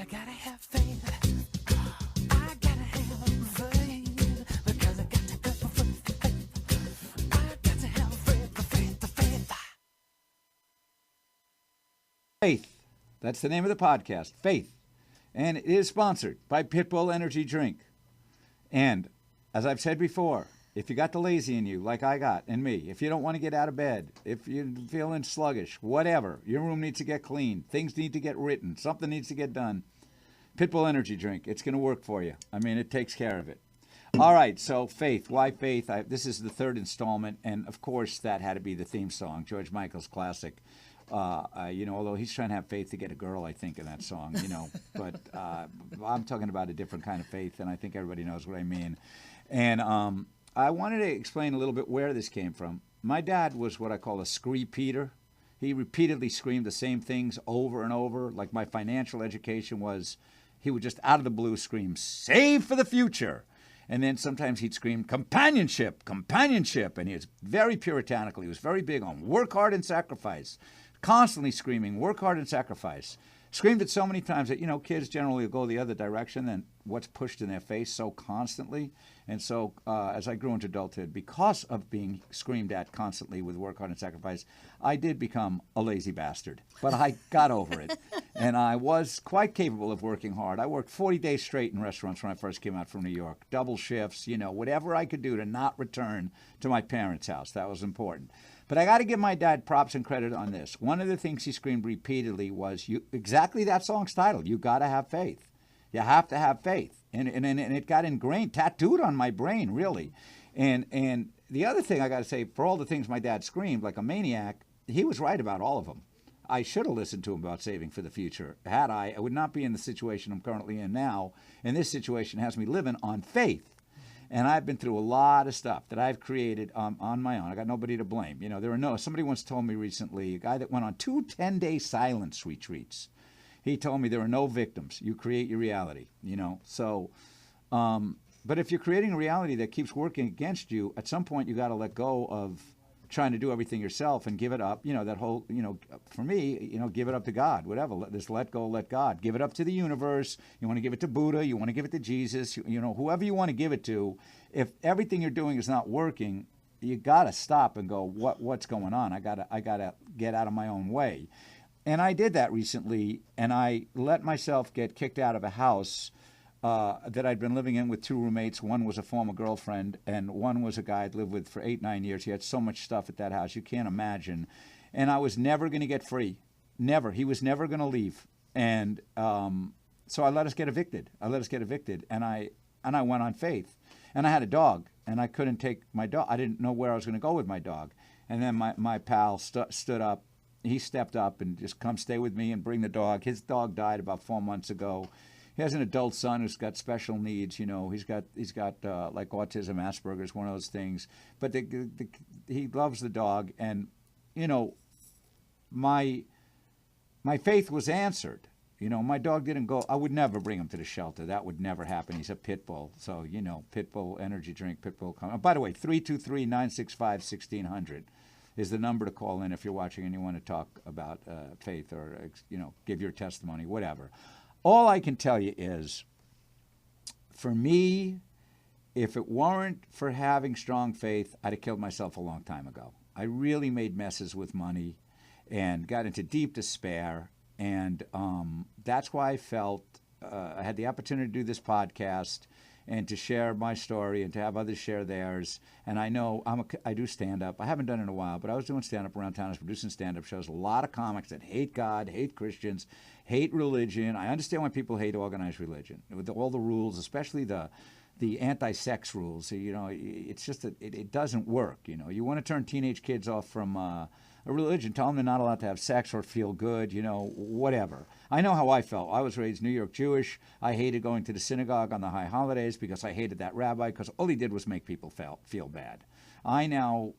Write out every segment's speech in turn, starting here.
I gotta have faith. I gotta have faith. Because I got to have faith. I got to have faith. Faith. That's the name of the podcast, Faith. And it is sponsored by Pitbull Energy Drink. And as I've said before, if you got the lazy in you, like I got, and me, if you don't want to get out of bed, if you're feeling sluggish, whatever, your room needs to get clean, things need to get written, something needs to get done, Pitbull Energy Drink, it's going to work for you. I mean, it takes care of it. All right, so Faith. Why Faith? This is the third installment, and of course that had to be the theme song, George Michael's classic. Although he's trying to have faith to get a girl, I think, in that song, but I'm talking about a different kind of faith, and I think everybody knows what I mean. And I wanted to explain a little bit where this came from. My dad was what I call a scree-peter. He repeatedly screamed the same things over and over. Like my financial education was, he would just out of the blue scream, "Save for the future." And then sometimes he'd scream, companionship. And he was very puritanical. He was very big on work hard and sacrifice. Constantly screaming, work hard and sacrifice. Screamed it so many times that, kids generally go the other direction than what's pushed in their face so constantly. And so as I grew into adulthood, because of being screamed at constantly with work hard and sacrifice, I did become a lazy bastard. But I got over it. And I was quite capable of working hard. I worked 40 days straight in restaurants when I first came out from New York. Double shifts, whatever I could do to not return to my parents' house. That was important. But I got to give my dad props and credit on this. One of the things he screamed repeatedly was exactly that song's title. You got to have faith. You have to have faith. And it got ingrained, tattooed on my brain, really. And the other thing I got to say, for all the things my dad screamed like a maniac, he was right about all of them. I should have listened to him about saving for the future. Had I would not be in the situation I'm currently in now. And this situation has me living on faith. And I've been through a lot of stuff that I've created on my own. I got nobody to blame. Somebody once told me recently, a guy that went on 2 10-day silence retreats. He told me there are no victims. You create your reality, So, but if you're creating a reality that keeps working against you, at some point you got to let go of trying to do everything yourself and give it up. That whole, for me, give it up to God, whatever. Just let go, let God. Give it up to the universe. You want to give it to Buddha. You want to give it to Jesus. Whoever you want to give it to. If everything you're doing is not working, you got to stop and go, what's going on? I gotta get out of my own way. And I did that recently, and I let myself get kicked out of a house that I'd been living in with 2 roommates. One was a former girlfriend, and one was a guy I'd lived with for 8-9 years. He had so much stuff at that house, you can't imagine. And I was never going to get free. Never. He was never going to leave. And so I let us get evicted. And I went on faith. And I had a dog, and I couldn't take my dog. I didn't know where I was going to go with my dog. And then my pal stood up. He stepped up and just come stay with me and bring the dog. His dog died about 4 months ago. He has an adult son who's got special needs. He's got like autism, Asperger's, one of those things. But he loves the dog, and my faith was answered. My dog didn't go. I would never bring him to the shelter. That would never happen. He's a pit bull. So Pitbull Energy Drink, Pitbull. By the way, 323-965-1600 is the number to call in if you're watching and you want to talk about faith or give your testimony, whatever. All I can tell you is, for me, if it weren't for having strong faith, I'd have killed myself a long time ago. I really made messes with money and got into deep despair. And that's why I felt I had the opportunity to do this podcast and to share my story and to have others share theirs. And I know I do stand-up. I haven't done it in a while, but I was doing stand-up around town. I was producing stand-up shows. A lot of comics that hate God, hate Christians, hate religion. I understand why people hate organized religion, with all the rules, especially the anti-sex rules. It's just that it doesn't work. You want to turn teenage kids off from a religion, tell them they're not allowed to have sex or feel good, whatever. I know how I felt. I was raised New York Jewish. I hated going to the synagogue on the high holidays because I hated that rabbi, because all he did was make people feel bad. I now,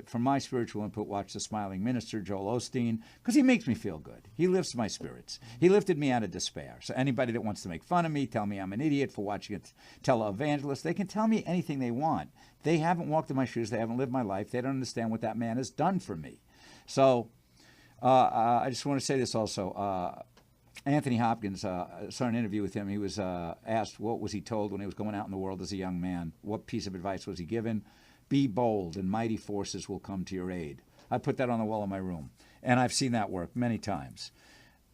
from my spiritual input, watch The Smiling Minister, Joel Osteen, because he makes me feel good. He lifts my spirits. He lifted me out of despair. So anybody that wants to make fun of me, tell me I'm an idiot for watching a televangelist, they can tell me anything they want. They haven't walked in my shoes. They haven't lived my life. They don't understand what that man has done for me. So I just want to say this also. Anthony Hopkins, saw an interview with him. He was asked what was he told when he was going out in the world as a young man. What piece of advice was he given? Be bold, and mighty forces will come to your aid. I put that on the wall of my room, and I've seen that work many times.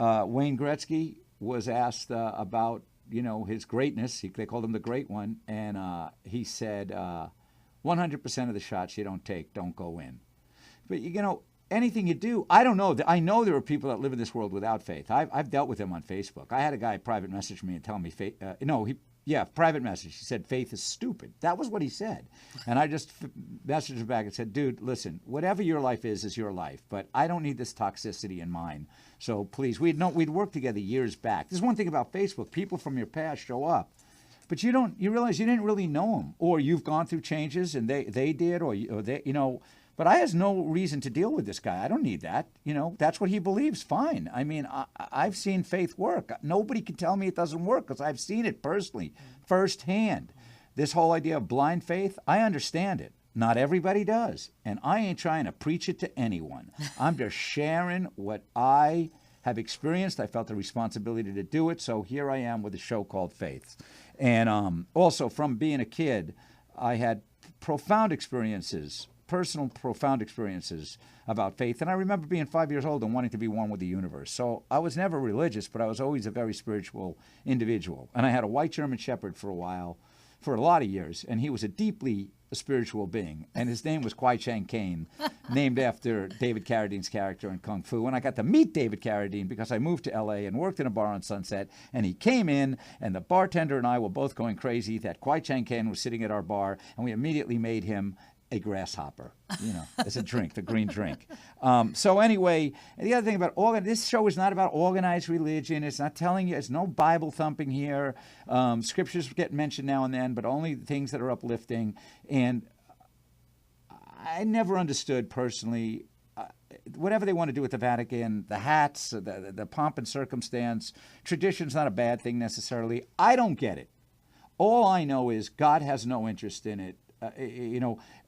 Wayne Gretzky was asked about his greatness. They called him the Great One, and he said, 100% of the shots you don't take don't go in. But anything you do, I don't know. I know there are people that live in this world without faith. I've dealt with them on Facebook. I had a guy private message me and tell me faith. Private message. He said faith is stupid. That was what he said, and I just messaged him back and said, dude, listen, whatever your life is your life, but I don't need this toxicity in mine. So please, we'd worked together years back. There's one thing about Facebook: people from your past show up. But you realize you didn't really know them, or you've gone through changes and they did, or they. But I has no reason to deal with this guy. I don't need that. That's what he believes. Fine. I mean, I've seen faith work. Nobody can tell me it doesn't work because I've seen it personally, firsthand. This whole idea of blind faith, I understand it. Not everybody does, and I ain't trying to preach it to anyone. I'm just sharing what I have experienced. I felt the responsibility to do it, so here I am with a show called Faith. And also, from being a kid, I had profound experiences, personal profound experiences about faith. And I remember being 5 years old and wanting to be one with the universe. So I was never religious, but I was always a very spiritual individual. And I had a white German Shepherd for a lot of years, and he was a deeply spiritual being. And his name was Kwai Chang Caine, named after David Carradine's character in Kung Fu. And I got to meet David Carradine because I moved to L.A. and worked in a bar on Sunset. And he came in, and the bartender and I were both going crazy that Kwai Chang Caine was sitting at our bar, and we immediately made him a grasshopper, as a drink, the green drink. So anyway, the other thing about this show is not about organized religion. It's not telling you, it's no Bible thumping here. Scriptures get mentioned now and then, but only things that are uplifting. And I never understood personally, whatever they want to do with the Vatican, the hats, the pomp and circumstance, tradition's not a bad thing necessarily. I don't get it. All I know is God has no interest in it.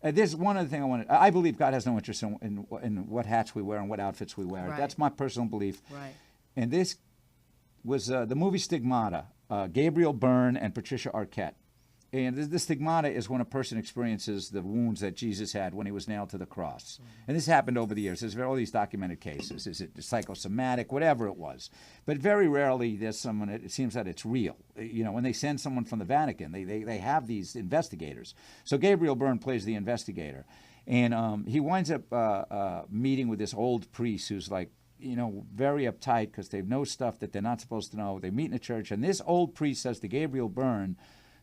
There's one other thing I believe God has no interest in what hats we wear and what outfits we wear. Right. That's my personal belief. Right. And this was the movie Stigmata, Gabriel Byrne and Patricia Arquette. And the stigmata is when a person experiences the wounds that Jesus had when he was nailed to the cross. And this happened over the years. There's all these documented cases. Is it psychosomatic, whatever it was. But very rarely there's someone, it seems that it's real. When they send someone from the Vatican, they have these investigators. So Gabriel Byrne plays the investigator. And he winds up meeting with this old priest who's like, very uptight because they know stuff that they're not supposed to know. They meet in a church, and this old priest says to Gabriel Byrne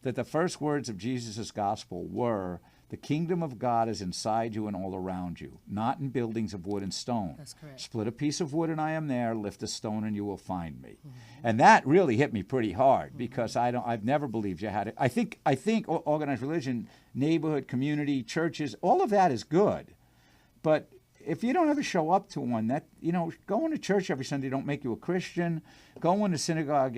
that the first words of Jesus' gospel were, the kingdom of God is inside you and all around you, not in buildings of wood and stone. That's correct. Split a piece of wood and I am there, lift a stone and you will find me. Mm-hmm. And that really hit me pretty hard because I've never believed you had it. I think organized religion, neighborhood, community, churches, all of that is good. But if you don't ever show up to one, that going to church every Sunday don't make you a Christian. Going to synagogue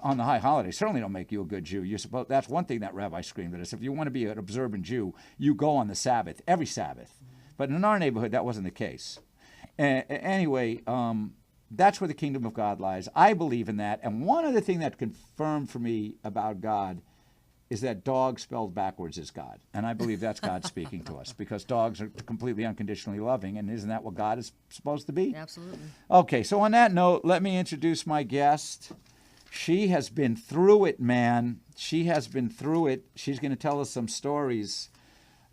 on the high holidays certainly don't make you a good Jew. That's one thing that rabbi screamed at us. If you want to be an observant Jew, you go on the Sabbath, every Sabbath. But in our neighborhood, that wasn't the case. Anyway, that's where the kingdom of God lies. I believe in that. And one other thing that confirmed for me about God is that dog spelled backwards is God. And I believe that's God speaking to us because dogs are completely unconditionally loving. And isn't that what God is supposed to be? Absolutely. Okay, so on that note, let me introduce my guest. She has been through it, man. She has been through it. She's going to tell us some stories.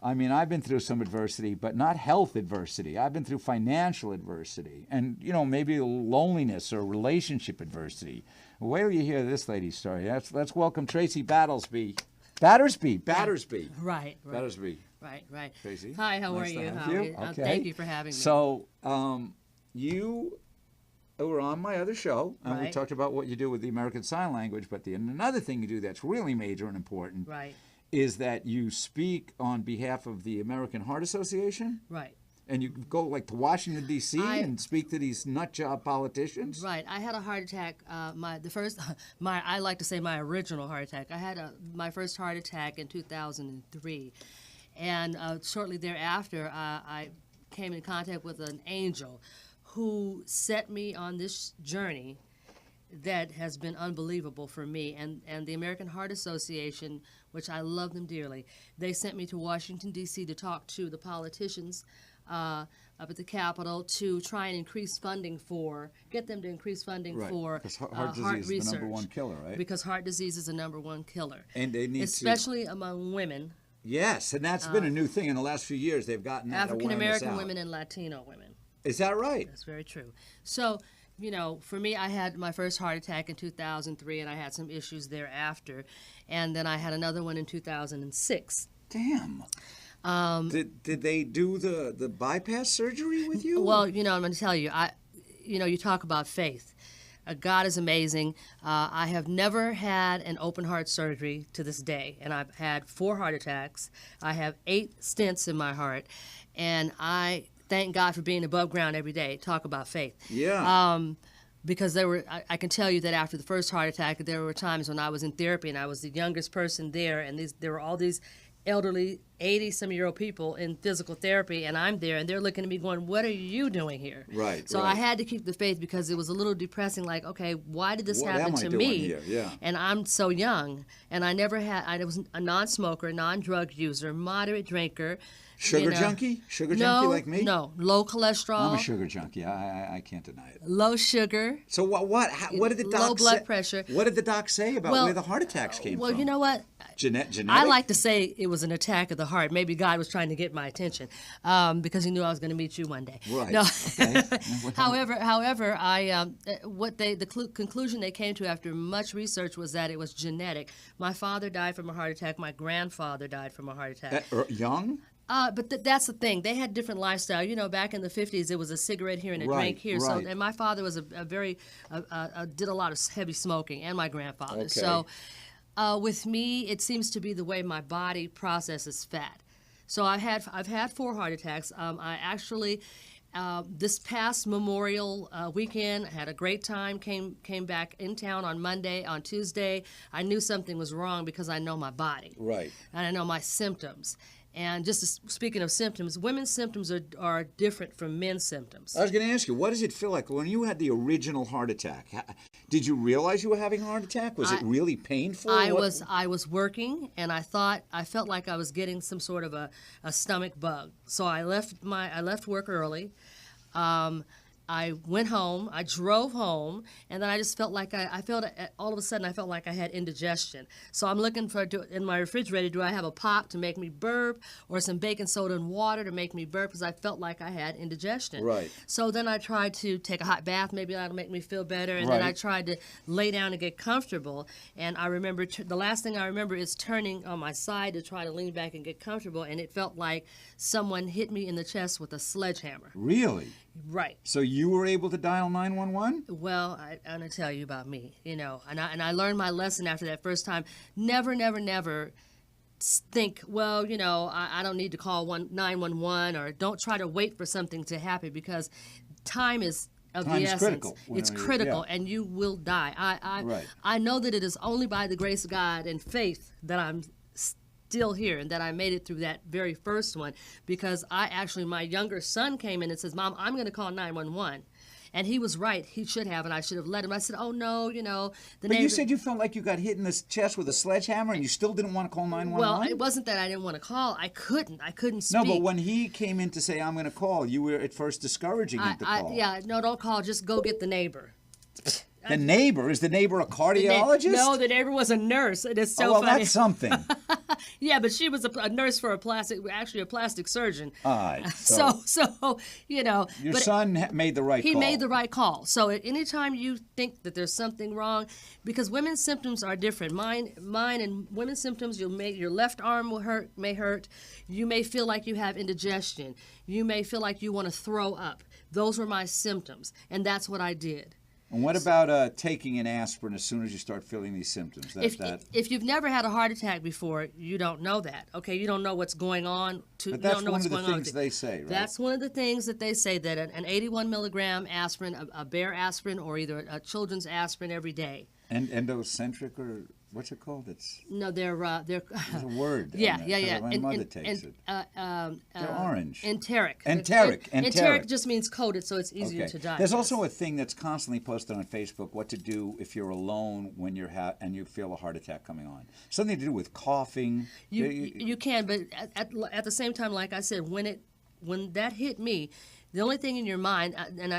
I mean, I've been through some adversity, but not health adversity. I've been through financial adversity and, maybe loneliness or relationship adversity. Wait till you hear this lady's story. Let's welcome Tracy Battersby. Battersby. Right. Battersby. Right. Tracy. Hi, how nice are you? To have Howie? you. Okay. Thank you for having me. So, you were on my other show, and we Right. talked about what you do with the American Sign Language, but another thing you do that's really major and important Right. is that you speak on behalf of the American Heart Association. Right. And you go to Washington, D.C. and speak to these nut job politicians? Right. I had a heart attack. I like to say my original heart attack. I had my first heart attack in 2003. And shortly thereafter, I came in contact with an angel who set me on this journey that has been unbelievable for me. And the American Heart Association, which I love them dearly, they sent me to Washington, D.C. to talk to the politicians up at the Capitol to try and get them to increase funding Right. for Because heart disease heart is research. the number one killer, right? Because heart disease is the number one killer. And they need especially among women, Yes, and that's been a new thing in the last few years. They've gotten that African awareness American out. women and Latino women. Is that right? That's very true. So, for me, I had my first heart attack in 2003, and I had some issues thereafter. And then I had another one in 2006. Damn. Did they do the bypass surgery with you? Well, I'm going to tell you, you talk about faith. God is amazing. I have never had an open heart surgery to this day, and I've had 4 heart attacks. I have 8 stents in my heart, and I thank God for being above ground every day. Talk about faith. Yeah. Because I can tell you that after the first heart attack, there were times when I was in therapy and I was the youngest person there, and there were all these elderly 80-some-year-old people in physical therapy, and I'm there, and they're looking at me going, what are you doing here? Right. So I had to keep the faith because it was a little depressing, like, okay, why did this happen to me? Here? Yeah. And I'm so young, and I was a non-smoker, non-drug user, moderate drinker. Sugar junkie? Sugar junkie like me? No, low cholesterol. I'm a sugar junkie. I can't deny it. Low sugar. So what did the doc Low blood say? pressure. What did the doc say about where the heart attacks came from? Well, you know what? Genetic? I like to say it was an attack of the heart. Maybe God was trying to get my attention because He knew I was going to meet you one day. Right. No. Okay. However, the conclusion they came to after much research was that it was genetic. My father died from a heart attack. My grandfather died from a heart attack. Young? But that's the thing. They had different lifestyle. Back in the 50s, it was a cigarette here and a drink here. Right. So, and my father was did a lot of heavy smoking, and my grandfather. Okay. So, with me, it seems to be the way my body processes fat. So I've had 4 heart attacks. I actually. This past Memorial weekend, I had a great time, came back in town on Monday. On Tuesday, I knew something was wrong because I know my body. Right. And I know my symptoms. And speaking of symptoms, women's symptoms are different from men's symptoms. I was going to ask you, what does it feel like when you had the original heart attack? Did you realize you were having a heart attack? Was it really painful? I was working, and I felt like I was getting some sort of a stomach bug. So I left work early. I went home, I drove home, and then I just felt like all of a sudden I felt like I had indigestion. So I'm looking in my refrigerator, do I have a pop to make me burp or some baking soda and water to make me burp because I felt like I had indigestion. Right. So then I tried to take a hot bath, maybe that'll make me feel better, and then I tried to lay down and get comfortable, and I remember the last thing I remember is turning on my side to try to lean back and get comfortable, and it felt like someone hit me in the chest with a sledgehammer. Really? Right. So you were able to dial 911? Well, I'm going to tell you about me, and I learned my lesson after that first time. Never think, well, I don't need to call 911 or don't try to wait for something to happen because time is of the essence. Critical. It's critical, and you will die. I know that it is only by the grace of God and faith that I'm still here and that I made it through that very first one because my younger son came in and says, Mom, I'm going to call 911. And he was right. He should have, and I should have let him. I said, oh, no, But you said you felt like you got hit in the chest with a sledgehammer and you still didn't want to call 911? Well, it wasn't that I didn't want to call. I couldn't speak. No, but when he came in to say, I'm going to call, you were at first discouraging him to call. No, don't call. Just go get the neighbor. The neighbor? Is the neighbor a cardiologist? No, the neighbor was a nurse. It is so well, funny. That's something. Yeah, but she was a nurse for a plastic surgeon. All right. So Your son made the right call. He made the right call. So at any time you think that there's something wrong, because women's symptoms are different. Mine and women's symptoms, your left arm may hurt. You may feel like you have indigestion. You may feel like you want to throw up. Those were my symptoms, and that's what I did. And what about taking an aspirin as soon as you start feeling these symptoms? If you've never had a heart attack before, you don't know that. Okay, you don't know what's going on. But that's one of the things they say, right? That's one of the things that they say, that an 81 milligram aspirin, a Bayer aspirin, or either a children's aspirin every day. And endocentric or What's it called? It's No, they're there's a word. yeah, on it, yeah, 'cause yeah. My mother takes it. They're orange. Enteric. Enteric. Enteric just means coated, so it's easier Okay. to digest. There's also a thing that's constantly posted on Facebook: what to do if you're alone when you're and you feel a heart attack coming on. Something to do with coughing. You can, but at the same time, like I said, when that hit me, the only thing in your mind,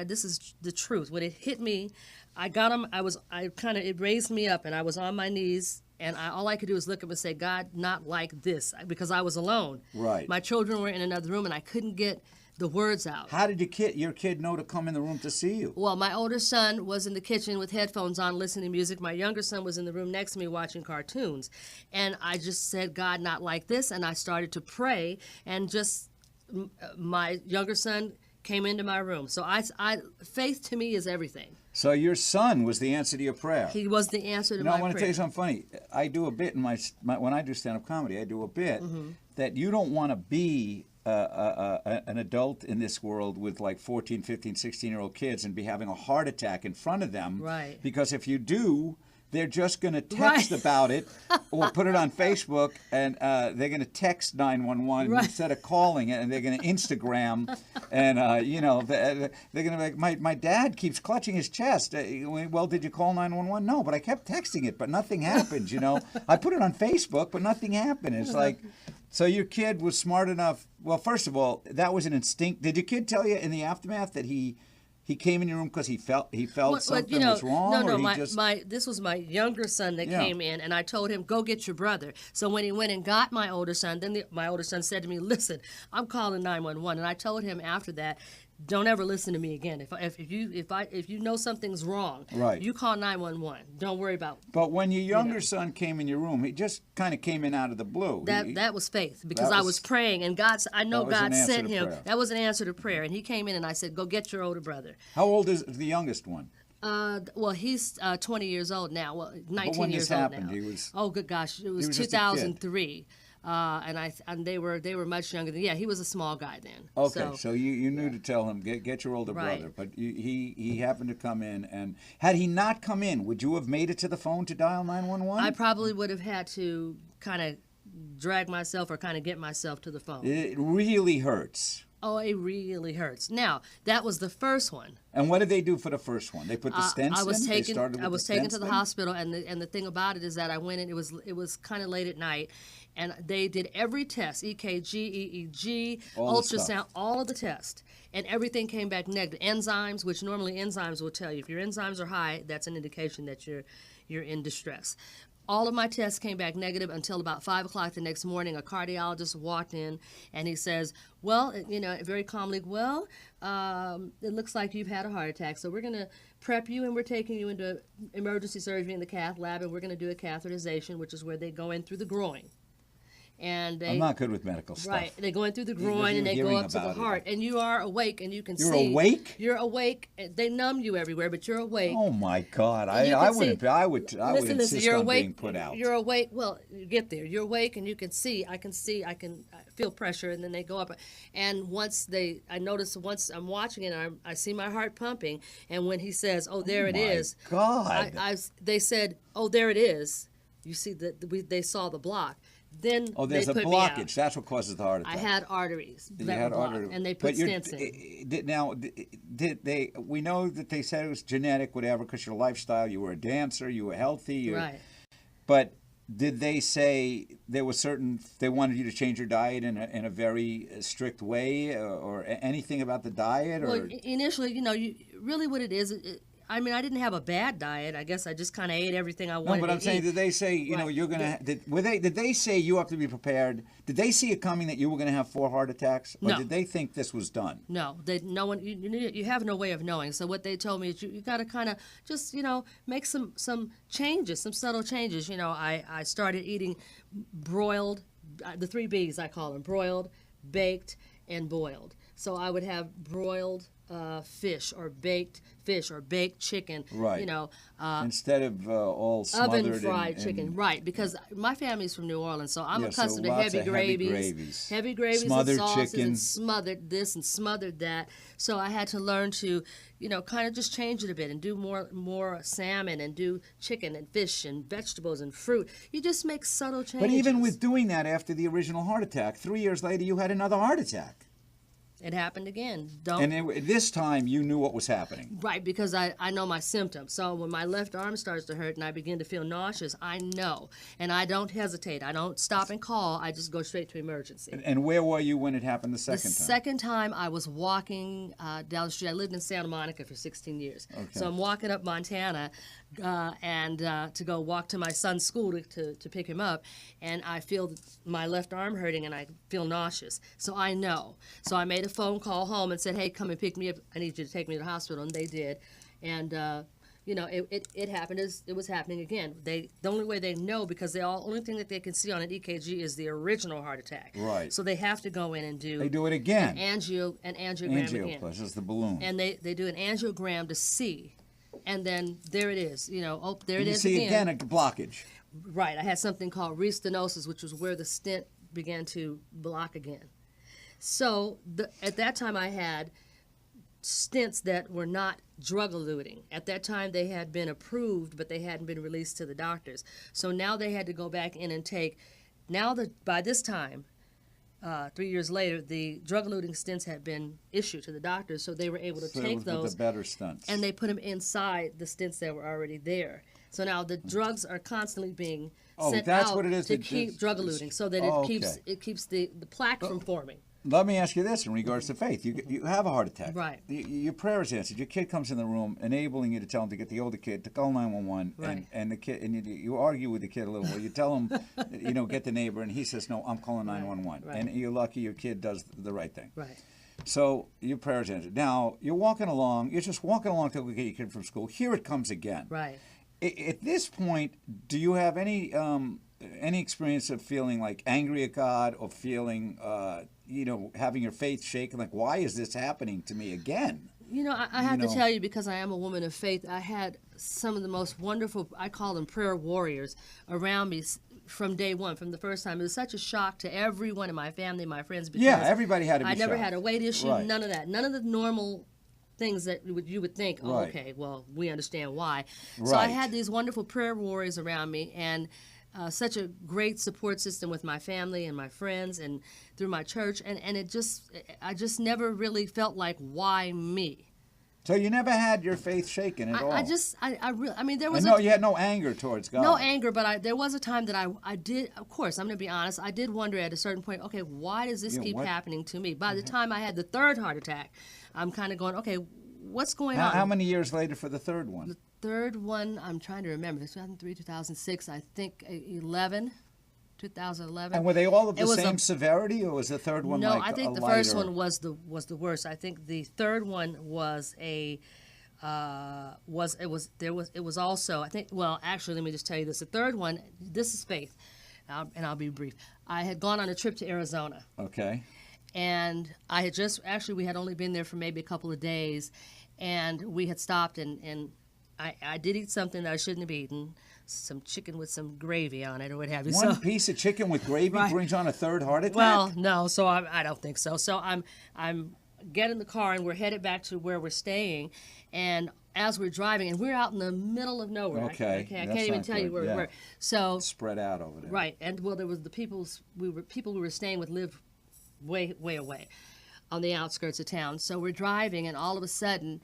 this is the truth. When it hit me, I got him. It raised me up, and I was on my knees. And all I could do was look up and say, God, not like this, because I was alone. Right. My children were in another room, and I couldn't get the words out. How did your kid know to come in the room to see you? Well, my older son was in the kitchen with headphones on listening to music. My younger son was in the room next to me watching cartoons. And I just said, God, not like this. And I started to pray, and just my younger son came into my room. So faith to me is everything. So your son was the answer to your prayer. He was the answer to my I prayer. want to tell you something funny. I do a bit in my when I do stand-up comedy, I do a bit that you don't want to be an adult in this world with like 14, 15, 16-year-old kids and be having a heart attack in front of them. Right. Because if you do, they're just going to text about it or put it on Facebook, and they're going to text 911 instead of calling it, and they're going to Instagram, and they're going to be like, my dad keeps clutching his chest. Well, did you call 911? No, but I kept texting it, but nothing happened. I put it on Facebook, but nothing happened. It's like, so your kid was smart enough. Well, first of all, that was an instinct. Did your kid tell you in the aftermath that he came in your room because he felt something was wrong? No, this was my younger son that came in, and I told him, go get your brother. So when he went and got my older son, then my older son said to me, listen, I'm calling 911. And I told him after that, don't ever listen to me again. If you know something's wrong, right, you call 911. Don't worry about. But when your younger son came in your room, he just kind of came in out of the blue. That was faith, because I was praying, and God sent him. Prayer. That was an answer to prayer, and he came in, and I said, go get your older brother. How old is the youngest one? Well, he's 20 years old now. Well, 19 years old now. He was. Oh, good gosh! It was 2003. And they were much younger than. Yeah, he was a small guy then. Okay, so you knew to tell him get your older brother, but he happened to come in, and had he not come in, would you have made it to the phone to dial 911? I probably would have had to kind of drag myself or kind of get myself to the phone. It really hurts. Oh, it really hurts. Now, that was the first one. And what did they do for the first one? They put the stents in? I was taken to the thing? hospital, and the thing about it is that I went in. It was kind of late at night, and they did every test: EKG, EEG, ultrasound, all of the tests, and everything came back negative. Enzymes, which normally enzymes will tell you if your enzymes are high, that's an indication that you're in distress. All of my tests came back negative until about 5 o'clock the next morning. A cardiologist walked in, and he says, well, very calmly, well, it looks like you've had a heart attack, so we're going to prep you, and we're taking you into emergency surgery in the cath lab, and we're going to do a catheterization, which is where they go in through the groin. And I'm not good with medical stuff. Right. They go in through the groin and they go up to the heart. And you are awake and you can see. You're awake? You're awake. They numb you everywhere, but you're awake. Oh my God. I would insist you're on awake, being put out. You're awake. Well, you get there. You're awake and you can see. I can feel pressure, and then they go up. And once I'm watching it, and I see my heart pumping. And when he says, "Oh, there it is," God. They said, "Oh, there it is." You see they saw the block. Then there's they a put blockage. Me out. That's what causes the heart attack. I had arteries You that had were blocked, arteries. and they put stents in. Now, did they? We know that they said it was genetic, whatever, because your lifestyle. You were a dancer. You were healthy. Right. But did they say there was they wanted you to change your diet in a very strict way, or anything about the diet? Or? Well, initially, really what it is. I didn't have a bad diet. I guess I just kind of ate everything I wanted to eat. No, but I'm saying, did they say, you're going to, did they say you have to be prepared? Did they see it coming that you were going to have 4 heart attacks? Or No. did they think this was done? No, no one. You have no way of knowing. So what they told me is you got to kind of just make some changes, some subtle changes. I started eating broiled, the 3 B's I call them: broiled, baked, and boiled. So I would have broiled fish or baked chicken. Right. You know, Instead of all smothered oven fried in, chicken. Right, because my family's from New Orleans, so I'm Yeah, so accustomed to lots heavy of heavy gravies, gravies. Smothered and sauces chicken. and smothered this and smothered that. So I had to learn to, kind of just change it a bit and do more salmon and do chicken and fish and vegetables and fruit. You just make subtle changes. But even with doing that after the original heart attack, 3 years later you had another heart attack. it happened again. This time you knew what was happening. Right, because I know my symptoms. So when my left arm starts to hurt and I begin to feel nauseous, I know. And I don't hesitate. I don't stop and call. I just go straight to emergency. And where were you when it happened the second The time? second time I was walking down the street. I lived in Santa Monica for 16 years. Okay. So I'm walking up Montana and to go walk to my son's school to pick him up. And I feel my left arm hurting and I feel nauseous. So I know. So I made a phone call home and said, hey, come and pick me up. I need you to take me to the hospital. And they did. And, it happened as it was happening again. The only way they know, because the only thing that they can see on an EKG is the original heart attack. Right. So they have to go in and do They do it again. an angiogram again. Angioplasty is the balloon. And they do an angiogram to see. And then there it is. There it you is see again. again a blockage. Right. I had something called restenosis, which was where the stent began to block again. So at that time I had stents that were not drug-eluting. At that time they had been approved, but they hadn't been released to the doctors. So now they had to go back in and take. By this time, 3 years later, the drug-eluting stents had been issued to the doctors, so they were able to take with those the better stunts. and they put them inside the stents that were already there. So now the drugs are constantly being sent that's out what it is. to keep drug-eluting, so that it keeps the plaque from forming. Let me ask you this in regards to faith. You have a heart attack. Right. Your prayer is answered. Your kid comes in the room, enabling you to tell him to get the older kid to call 911. Right. And the kid, and you argue with the kid a little bit. You tell him, get the neighbor, and he says, no, I'm calling 911. Right. And you're lucky your kid does the right thing. Right. So your prayer is answered. Now, you're walking along. You're just walking along to get your kid from school. Here it comes again. Right. At this point, do you have any experience of feeling like angry at God or feeling, having your faith shaken? Like, why is this happening to me again? I have to tell you, because I am a woman of faith, I had some of the most wonderful, I call them prayer warriors, around me from day one, from the first time. It was such a shock to everyone in my family, my friends. Because everybody had to be I never shocked. had a weight issue, Right. none of that. None of the normal things that you would think, Right. okay, well, we understand why. So I Right. had these wonderful prayer warriors around me, and such a great support system with my family and my friends and through my church, and I just never really felt like, why me? So you never had your faith shaken at all? There was you had no anger towards God. no anger, but there was a time that I did, of course, I'm going to be honest, I did wonder at a certain point, okay, why does this keep what- happening to me? By the time I had the third heart attack, I'm kind of going, okay, what's going on? How many years later for the third one? The third one, I'm trying to remember, 2003, 2006, I think 2011. And were they all of the It was same severity, or was the third one No, like I think a the first lighter- one was the worst. I think the third one was it was also, I think, well, actually, let me just tell you this. The third one, this is faith, and I'll be brief. I had gone on a trip to Arizona, Okay. and I had we had only been there for maybe a couple of days, and we had stopped, and I did eat something that I shouldn't have eaten, some chicken with some gravy on it or what have you. One piece of chicken with gravy Right. brings on a third heart attack? Well, no, so I don't think so. So I'm get in the car and we're headed back to where we're staying, and as we're driving, and we're out in the middle of nowhere. Okay, I can't that's even not tell you good, where yeah. we were. So Spread out over there. right, and well, there was the people we were staying with lived way away on the outskirts of town. So we're driving, and all of a sudden,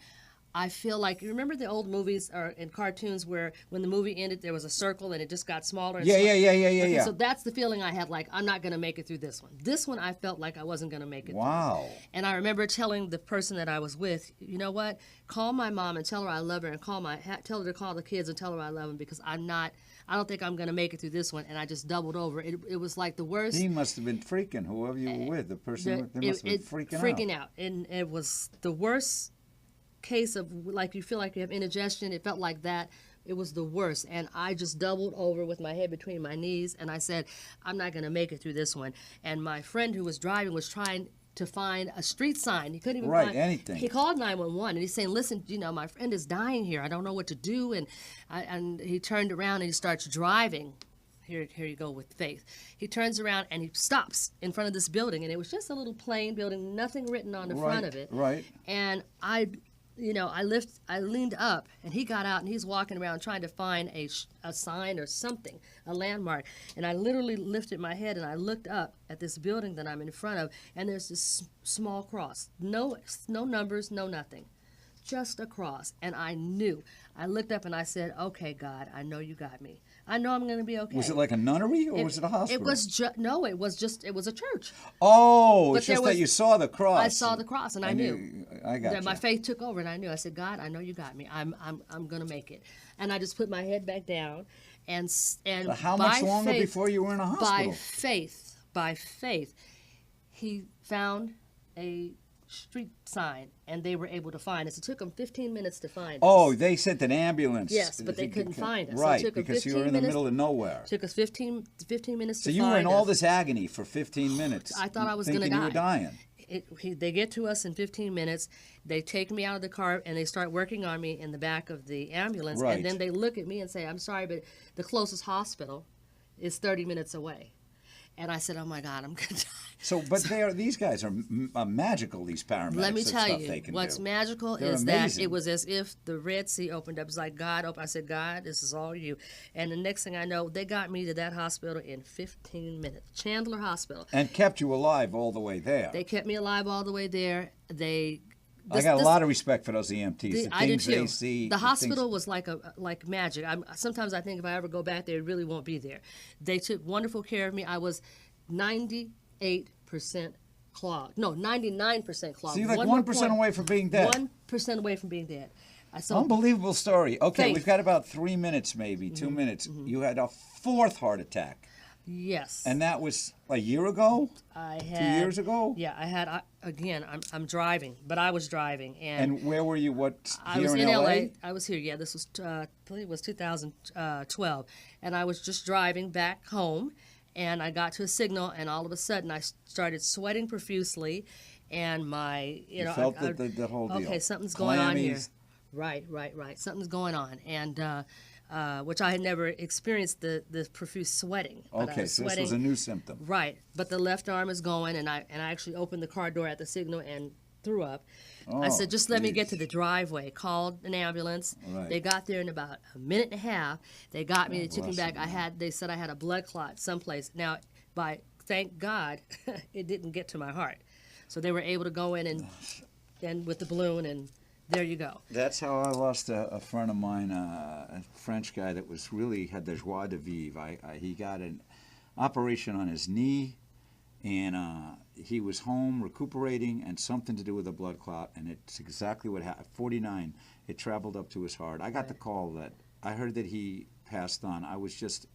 I feel like, you remember the old movies or in cartoons where when the movie ended there was a circle and it just got smaller and Yeah, smaller? yeah. So that's the feeling I had, like, I'm not going to make it through this one. This one I felt like I wasn't going to make it Wow. through. And I remember telling the person that I was with, you know what, call my mom and tell her I love her, and tell her to call the kids and tell her I love them, because I don't think I'm going to make it through this one. And I just doubled over. It was like the worst. He must have been freaking, whoever you were with. The person, they must have been freaking out. And it was the worst case of, like, you feel like you have indigestion. It felt like that. It was the worst. And I just doubled over with my head between my knees, and I said, I'm not going to make it through this one. And my friend who was driving was trying to find a street sign. He couldn't even Right, find anything. He called 911 and he's saying, "Listen, my friend is dying here. I don't know what to do." And he turned around and he starts driving. Here you go with faith. He turns around and he stops in front of this building, and it was just a little plain building, nothing written on the front of it. Right. And I leaned up, and he got out, and he's walking around trying to find a sign or something, a landmark. And I literally lifted my head, and I looked up at this building that I'm in front of, and there's this small cross. No numbers, no nothing. Just a cross. And I knew. I looked up, and I said, "Okay, God, I know you got me. I know I'm going to be okay." Was it like a nunnery or was it a hospital? It was no, it was a church. Oh, But it's just there that you saw the cross. I saw the cross, and I knew. I got that you. my faith took over, and I knew. I said, "God, I know you got me. I'm going to make it." And I just put my head back down, and But how much longer before you were in a hospital? By faith, he found a street sign, and they were able to find us. It took them 15 minutes to find us. Oh, they sent an ambulance. Yes, but they couldn't find us. So it Right, took them because you were 15 in the minutes. middle of nowhere. Took us 15 minutes So to you find were in all us. this agony for 15 minutes. I thought I was going to thinking die. you were dying. They get to us in 15 minutes. They take me out of the car, and they start working on me in the back of the ambulance. Right. And then they look at me and say, "I'm sorry, but the closest hospital is 30 minutes away." And I said, "Oh my God, I'm going to die." So, but these guys are magical, these paramedics. Let me the tell stuff you, they can what's do. magical They're is amazing. that it was as if the Red Sea opened up. It's like God opened. I said, "God, this is all you." And the next thing I know, they got me to that hospital in 15 minutes. Chandler Hospital. And kept you alive all the way there. They kept me alive all the way there. I got a lot of respect for those EMTs. The I do things they too. see. The hospital was like magic. Sometimes I think if I ever go back there, it really won't be there. They took wonderful care of me. I was 98% clogged. No, 99% clogged. So you're like 1% away from being dead. 1% away from being dead. Unbelievable story. Okay, Faith. we've got about 3 minutes, maybe 2 minutes. You had a fourth heart attack. Yes. And that was a year ago? I had 2 years ago? Yeah, I had. Again, I'm driving, but I was driving, And where were you? I Here was in LA. I was here. Yeah, this was I believe it was 2012, and I was just driving back home, and I got to a signal, and all of a sudden I started sweating profusely, and You felt the whole deal. Okay, something's going on here. Clammies. Right. Something's going on, and which I had never experienced the profuse sweating. But I Okay, was so this sweating. was a new symptom. Right, but the left arm is going, and I actually opened the car door at the signal and threw up. I said, "Just let me get to the driveway." Called an ambulance. Right. They got there in about a minute and a half. They got me. They took me bless back. you, They said I had a blood clot someplace. Now, thank God, it didn't get to my heart. So they were able to go in and with the balloon, and there you go. That's how I lost a friend of mine, a French guy that was really had the joie de vivre. He got an operation on his knee, and he was home recuperating, and something to do with a blood clot, and it's exactly what happened. 49, it traveled up to his heart. I got the call that I heard that he passed on. I was just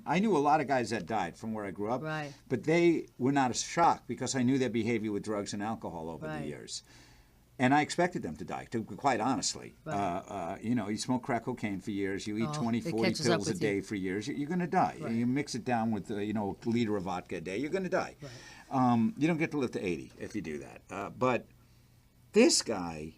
I knew a lot of guys that died from where I grew up, Right. but they were not as shocked because I knew their behavior with drugs and alcohol over the years. And I expected them to die, quite honestly. Right. You smoke crack cocaine for years, you eat 20, it 40 catches up pills a with day you. for years, you're going to die. Right. You mix it down with, a liter of vodka a day, you're going to die. Right. You don't get to live to 80 if you do that. But this guy,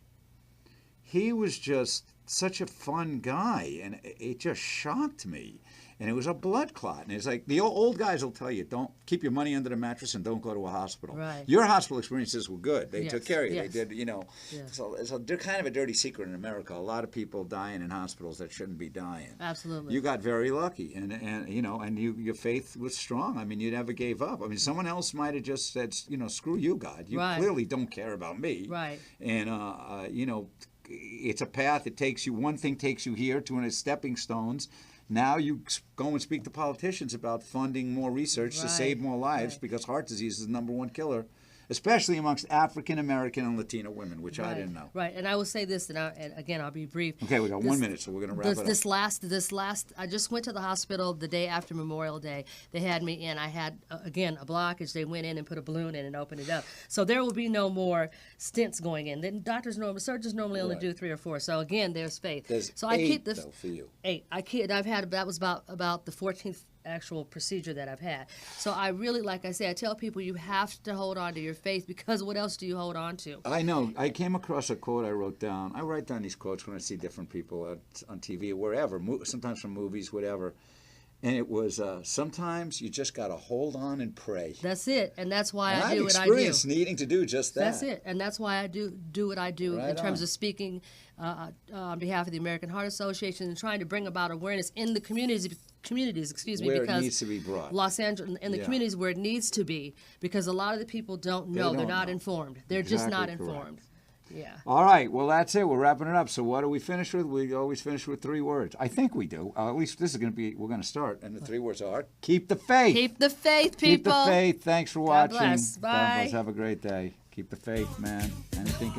he was just such a fun guy, and it just shocked me. And it was a blood clot. And it's like the old guys will tell you, don't keep your money under the mattress and don't go to a hospital. Right. Your hospital experiences were good. They Yes, took care of you. yes. They did, Yeah. So it's kind of a dirty secret in America. A lot of people dying in hospitals that shouldn't be dying. Absolutely. You got very lucky, and your faith was strong. I mean, you never gave up. I mean, someone else might have just said, screw you, God. You Right. clearly don't care about me. Right. And it's a path. It takes you. One thing takes you here to a stepping stones. Now you go and speak to politicians about funding more research to Right, save more lives right. because heart disease is the #1 killer, especially amongst African American and Latino women, which I Right, didn't know. Right, and I will say this, and again, I'll be brief. Okay, we got 1 minute, so we're going to wrap it up. This last, I just went to the hospital the day after Memorial Day. They had me in. I had, again, a blockage. They went in and put a balloon in and opened it up. So there will be no more stents going in. Then surgeons normally only Right. do 3 or 4. So again, there's faith. There's so 8, I keep this though, for you. 8. That was about the 14th actual procedure that I've had. So I really, like I say, I tell people you have to hold on to your faith, because what else do you hold on to? I know. I came across a quote I wrote down. I write down these quotes when I see different people on TV or wherever, sometimes from movies, whatever. And it was, sometimes you just got to hold on and pray. That's it, and that's why And I do I've what I do. experienced needing to do just that. That's it, and that's why I do what I do Right in terms on. of speaking on behalf of the American Heart Association and trying to bring about awareness in the communities, Where it because needs to be brought. Los Angeles, in the Yeah. communities where it needs to be, because a lot of the people don't know. They're don't not know. informed. They're just Exactly not correct. informed. Yeah. All right, well, that's it. We're wrapping it up. So what do we finish with? We always finish with 3 words. I think we do. At least this is going to be, we're going to start. And the 3 words are, keep the faith. Keep the faith, Keep people. the faith. Thanks for God watching. bless. God Bye. bless. Have a great day. Keep the faith, man. Anything can